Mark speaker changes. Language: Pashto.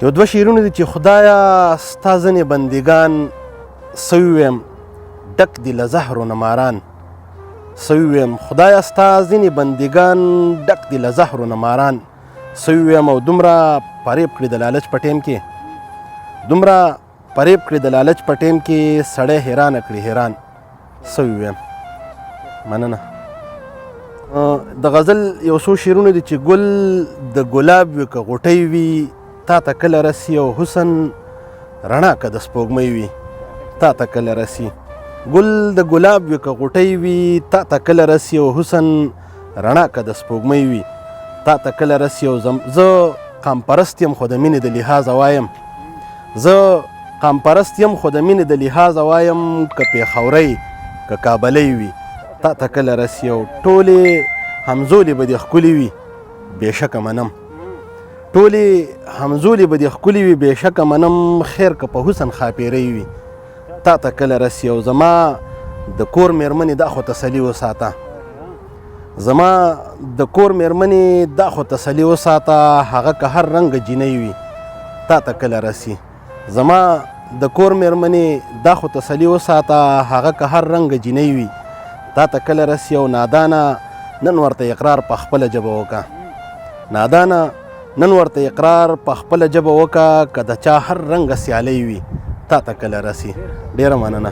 Speaker 1: یو دوه شعرونه دي چې خدایه ستا ځینې بندګان څه وویم ډک دي له زهرو نه ماران څه وویم خدایه ستا ځینې بندګان ډک دي له زهرو نه ماران څه وویم او دومره فریب کړي د لالچ په ټیم کې دومره فریب کړي د لالچ په ټیم کې سړی حیرانه کړي حیران څه وویم مننه د غزل یو څو شعرونه دي چې ګل د ګلاب وي که غوټۍ وي تا ته کله رسي او حسن رڼا که د سپوږمۍ وي تا ته کله رسي ګل د ګلاب وي که غوټۍ وي تا ته کله رسي او حسن رڼا که د سپوږمۍ وي تا ته کله رسي او زه قام پرست یم خو د مینې د لحاظه وایم زه قام پرست یم خو د مینې د لحاظه وایم که پېښوری که کابلی وي تا ته کله رسي او ټولې همزولې به دې ښکلې وي بېشکه منم ټولې همزولې به دې ښکلې وي بېشکه منم خیر که په حسن ښاپېرۍ وي تا ته کله رسي او زما د کور مېرمنې دا خو تسلي وساته زما د کور مېرمنې دا خو تسلي وساته هغه که هر رنګه جینۍ وي تا ته کله رسي زما د کور مېرمنې دا خو تسلي وساته هغه که هر رنګه جینۍ وي تا ته کله رسي او نادانه نن ورته اقرار په خپله ژبه وکړه نادانه نن ورته اقرار په خپله ژبه وکړه که د چا هر رنګه سیالۍ وي تا ته کله رسي ډېره مننه